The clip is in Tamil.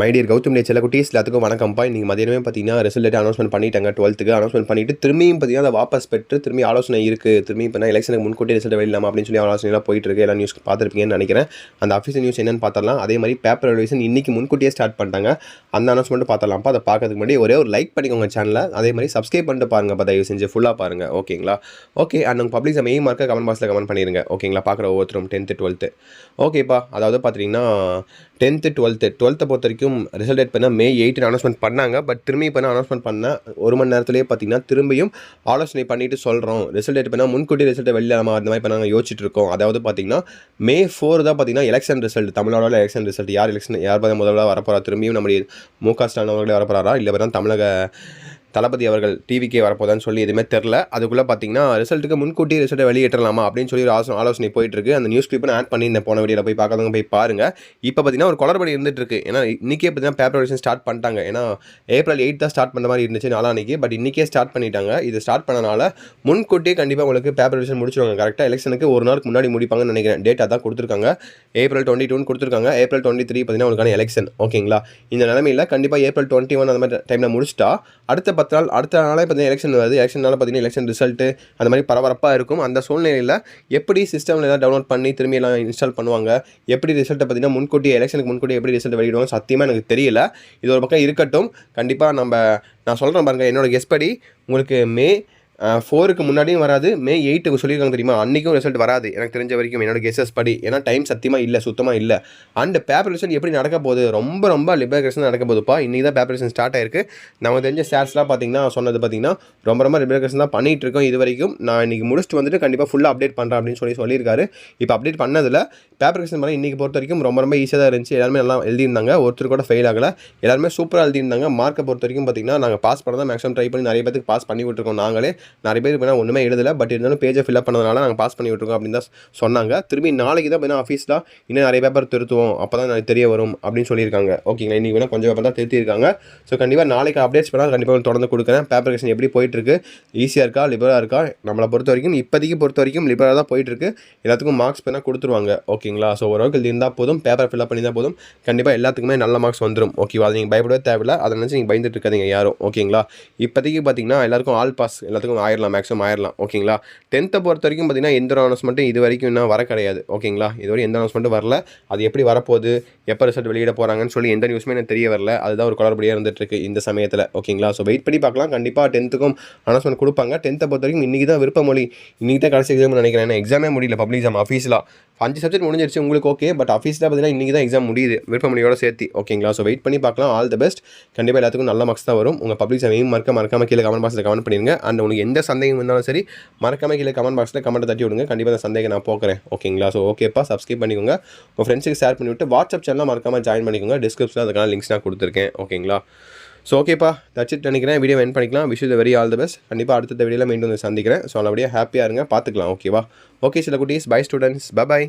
மை டியர் கௌதம் டே செல்ல குட்டீஸ் எல்லாத்துக்கும் வணக்கம்ப்பா. இன்றைக்கி மதியமே பார்த்தீங்கன்னா ரிசல்ட் டேட் அனௌன்ஸ்மெண்ட் பண்ணிட்டாங்க. 12க்கு அனௌன்ஸ்மெண்ட் பண்ணிவிட்டு திரும்பியும் பார்த்தீங்கன்னா அதை வாபஸ் பெற்று திரும்பி ஆலோசனை இருக்குது. திரும்பி இப்போ எலெக்ஷனுக்கு முன்கூட்டி ரிசல்ட் வெளியிடலாமா அப்படின்னு சொல்லி ஆலோசனைலாம் போயிட்டு இருக்கு. எல்லாம் நியூஸ் பார்த்துருப்பீங்கன்னு நினைக்கிறேன். அந்த அஃபிஷியல் நியூஸ் என்னென்னு பார்த்தரலாம். அதே மாதிரி பேப்பர் ரிவிஷன் இன்றைக்கி முன்கூட்டியே ஸ்டார்ட் பண்ணிட்டாங்க. அந்த அனௌன்ஸ்மெண்ட்டு பார்த்துடலாம்ப்பா. அதை பார்க்கறதுக்கு முன்னாடி ஒரே ஒரு லைக் பண்ணிக்கோங்க சேனலை. அதே மாதிரி சப்ஸ்கிரைப் பண்ணிட்டு பாருங்கப்பா. தயவு செஞ்சு ஃபுல்லாக பாருங்கள். ஓகேங்களா? ஓகே. அண்ட் உங்கள் பப்ளிக் மெயின் மார்க்கை கமெண்ட் பாக்ஸில் கமெண்ட் பண்ணிடுங்க. ஓகேங்களா? பார்க்குற ஒவ்வொருத்தரும் 10th 12th ஓகேப்பா. அதாவது பார்த்தீங்கன்னா 10th 12th பொறுத்த வரைக்கும் ரிசல்ட் டேட் பண்ணால் May 8 அனௌன்ஸ்மெண்ட் பண்ணாங்க. பட் திரும்பி இப்போ அனௌன்ஸ்மெண்ட் பண்ண ஒரு மணி நேரத்துலேயே பார்த்தீங்கன்னா திரும்பியும் ஆலோசனை பண்ணிட்டு சொல்கிறோம். ரிசல்ட் டேட் பண்ணால் முன்கூட்டி ரிசல்ட்டை வெளியிடலாமா அந்த மாதிரி இப்போ நாங்கள் யோசிச்சுட்டு இருக்கோம். அதாவது பார்த்தீங்கன்னா May 4 தான் பார்த்தீங்கன்னா election result. Tamil Nadu election result யார் பார்த்தா முதல்ல வரப்போகிறா, திரும்பியும் நம்முடைய மு.க. ஸ்டாலின் அவர்களே வரப்போகிறாரா, இல்லை தான் தமிழக தளபதி அவர்கள் டிவிக்கே வரப்போதான்னு சொல்லி எதுவுமே தெரில. அதுக்குள்ளே பார்த்தீங்கன்னா ரிசல்ட்டுக்கு முன்கூட்டி ரிசல்ட்டை வெளியிடலாமா அப்படின்னு சொல்லி ஒரு ஆலோசனை போயிட்டுருக்கு. அந்த நியூஸ் கிளிப்பை ஆட் பண்ணி இந்த போன வீடியோவில் போய் பார்க்காதவங்க போய் பாருங்கள். இப்போ பார்த்தீங்கன்னா ஒரு குளறுபடி இருந்துகிட்டு ஏன்னா இன்றைக்கே பார்த்தீங்கன்னா பேப்பர் ரிவிஷன் ஸ்டார்ட் பண்ணிட்டாங்க. ஏன்னா April 8 தான் ஸ்டார்ட் பண்ண மாதிரி இருந்துச்சு நாளானிக்கு. பட் இன்றைக்கே ஸ்டார்ட் பண்ணிட்டாங்க. இது ஸ்டார்ட் பண்ணனால முன்கூட்டியே கண்டிப்பாக உங்களுக்கு பேப்பர் ரிவிஷன் முடிச்சிடுவாங்க. கரெக்டாக எலெக்ஷனுக்கு ஒரு நாளுக்கு முன்னாடி முடிப்பாங்கன்னு நினைக்கிறேன். டேட் அதான் கொடுத்துருக்காங்க. April 22 கொடுத்துருக்காங்க. April 23 பார்த்தீங்கன்னா உங்களுக்கான எலெக்ஷன். ஓகேங்களா? இந்த நிலைமையில் கண்டிப்பாக April 21 அந்த மாதிரி டைமில் முடிச்சிட்டா அடுத்த 10 நாள் அடுத்த நாளே பார்த்தீங்கன்னா எலெக்ஷன் வருது. எலெக்ஷனால பார்த்தீங்கன்னா எலெக்ஷன் ரிசல்ட்டு அந்த மாதிரி பரபரப்பாக இருக்கும். அந்த சூழ்நிலையில் எப்படி சிஸ்டமில் எல்லாம் டவுன்லோட் பண்ணி திரும்பி எல்லாம் இன்ஸ்டால் பண்ணுவாங்க, எப்படி ரிசல்ட்டை பார்த்தீங்கன்னா முன்கூட்டியே எலெக்ஷனுக்கு முன்கூட்டியே எப்படி ரிசல்ட் வெளியிடுவாங்க சத்தியமாக எனக்கு தெரியல. இது ஒரு பக்கம் இருக்கட்டும். கண்டிப்பாக நான் சொல்கிறேன் பாருங்கள். என்னோட கெஸ் படி உங்களுக்கு May 4க்கு முன்னாடியும் வராது, May 8க்கு சொல்லியிருக்காங்க தெரியுமா, அன்றைக்கும் ரிசல்ட் வராது எனக்கு தெரிஞ்ச வரைக்கும் என்னோட கெஸஸ் படி. ஏன்னா டைம் சத்தியமாக இல்லை, சுத்தமாக இல்லை. அண்ட் பேப்பர் ரிவிஷன் எப்படி நடக்க போகுது, ரொம்ப லிபரேஷன் நடக்க போகுதுப்பா. இன்றைக்கி தான் பேப்பர் ரிவிஷன் ஸ்டார்ட் ஆயிருக்கு. நமக்கு தெரிஞ்ச ஷேர்ஸ்லாம் பார்த்தீங்கன்னா சொன்னது பார்த்தீங்கன்னா ரொம்ப லிபரேஷன் தான் பண்ணிகிட்டு இருக்கோம் இது வரைக்கும். நான் இன்றைக்கி முடிச்சுட்டு வந்துட்டு கண்டிப்பாக ஃபுல்லாக அப்டேட் பண்ணுறேன் அப்படின்னு சொல்லியிருக்காரு. இப்போ அப்டேட் பண்ணதில் பேப்பர் ரிவிஷன் பண்ணி இன்றைக்கி பொறுத்த வரைக்கும் ரொம்ப ஈஸியாக தான் இருந்துச்சு. எல்லாருமே நல்லா எழுதியிருந்தாங்க. ஒருத்தர் கூட ஃபெயில் ஆகலை. எல்லாருமே சூப்பராக எழுதியிருந்தாங்க. மார்க்கை பொறுத்த வரைக்கும் பார்த்தீங்கன்னா நாங்கள் பாஸ் பண்ண தான் மேக்ஸிமம் ட்ரை பண்ணி நிறைய பேருக்கு பாஸ் பண்ணி விட்டுருக்கோம். நாங்களே நிறைய பேருக்கு வேணால் ஒன்றுமே எழுதலை. பட் இருந்தாலும் பேஜை ஃபில்அப் பண்ணதுனால நாங்கள் பாஸ் பண்ணி விட்டுருக்கோம் அப்படின்னு தான் சொன்னாங்க. திரும்பி நாளைக்கு தான் பார்த்தீங்கன்னா ஆஃபீஸில் இன்னும் நிறைய பேப்பர் திருத்துவோம், அப்போ தான் எனக்கு தெரிய வரும் அப்படின்னு சொல்லியிருக்காங்க. ஓகேங்களா? இன்றைக்கி வேணால் கொஞ்சம் பேப்பர் தான் திருத்தியிருக்காங்க. ஸோ கண்டிப்பாக நாளைக்கு அப்டேட்ஸ் பண்ணால் கண்டிப்பாக தொடர்ந்து கொடுக்குறேன். பேப்பர் ரிவிஷன் எப்படி போயிட்டுருக்கு, ஈஸியாக இருக்கா லிபராக இருக்கா, நம்மளை பொறுத்த வரைக்கும் இப்போதைக்கு பொறுத்த வரைக்கும் லிபராக தான் போயிட்டுருக்கு. எல்லாத்துக்கும் மார்க்ஸ் பண்ணால் கொடுத்துருவாங்க. ஓகேங்களா? ஸோ ஓரளவுக்கு எழுதி இருந்தால் போதும், பேப்பர் ஃபில்அப் பண்ணி தான் போதும், கண்டிப்பாக எல்லாத்துக்குமே நல்ல மார்க்ஸ் வந்துடும். ஓகேவா? அது நீங்கள் பயப்படவே தேவையில்லை. அதை நினச்சி நீங்கள் பயந்துட்டு இருக்காதீங்க யாரும். ஓகேங்களா? இப்போதைக்கு பார்த்தீங்கன்னா எல்லாருக்கும் ஆல் பாஸ், எல்லாத்துக்கும் ஆயிடலாம், மேக்ஸிமம் ஆயிடலாம். ஓகேங்களா? 10th பொறுத்த வரைக்கும் பார்த்தீங்கன்னா எந்த அனௌன்ஸ்மெண்ட்டும் இது வரைக்கும் இன்னும் வர கிடையாது. ஓகேங்களா? இதுவரை எந்த அனௌன்ஸ்மெண்ட்டும் வரல. அது எப்படி வரப்போகுது, எப்போ ரிசல்ட் வெளியிட போகிறாங்கன்னு சொல்லி எந்த நியூஸுமே எனக்கு தெரிய வரல. அதுதான் ஒரு குளறுபடியாக இருந்துகிட்ருக்கு இந்த சமயத்தில். ஓகேங்களா? ஸோ வெயிட் பண்ணி பார்க்கலாம். கண்டிப்பாக 10th அனௌன்ஸ்மெண்ட் கொடுப்பாங்க. 10th பொறுத்த வரைக்கும் இன்றைக்கி தான் விருப்பமொழி, இன்றைக்கி தான் கடைசி எக்ஸாம் நினைக்கிறேன். ஏன்னா எக்ஸாமே முடியல, பப்ளிக் எக்ஸாம் ஆஃபீஸ்லாம் 5 சப்ஜெக்ட் முடிஞ்சிருச்சு உங்களுக்கு. ஓகே, பட் ஆஃபீஸில் பார்த்தீங்கன்னா இன்றைக்கி தான் எக்ஸாம் முடியுது விருப்பமொழியோட சேர்த்து. ஓகேங்களா? ஸோ வெயிட் பண்ணி பார்க்கலாம். All the best. கண்டிப்பாக எல்லாத்துக்கும் நல்ல மார்க்ஸ் தான் வரும். உங்கள் பப்ளிக் எக்ஸாம் மறக்காம கீழே கமெண்ட் பாக்ஸில் கமெண்ட் பண்ணிடுங்க. அண்ட் உங்களுக்கு எந்த சந்தேகம் இருந்தாலும் சரி மறக்காம கீழே கமெண்ட் பாக்ஸில் கமெண்ட் தட்டி விடுங்க. கண்டிப்பாக அந்த சந்தேகம் நான் போக்குறேன். ஓகேங்களா? ஸோ ஓகேப்பா, சப்ஸ்கிரைப் பண்ணிக்கோங்க. உங்கள் ஃப்ரெண்ட்ஸுக்கு ஷேர் பண்ணிவிட்டு வாட்ஸ்அப் சேனலில் மறக்காமல் ஜாயின் பண்ணிக்கோங்க. டிஸ்கிரிப்ஷனில் அதுக்கான லிங்க்ஸ் நான் கொடுத்துருக்கேன். ஓகேங்களா? ஸோ ஓகேப்பா, தட்ஸ் இட் நினைக்கிறேன். வீடியோ எண்ட் பண்ணிக்கலாம். Wish you the very all the best. கண்டிப்பாக அடுத்த வீடியோவில் மீண்டும் சந்திக்கிறேன். ஸோ நல்லபடியாக ஹாப்பியாக இருங்க, பார்த்துக்கலாம். ஓகேவா? ஓகே சில குட்டீஸ், பை ஸ்டூடெண்ட்ஸ், பை.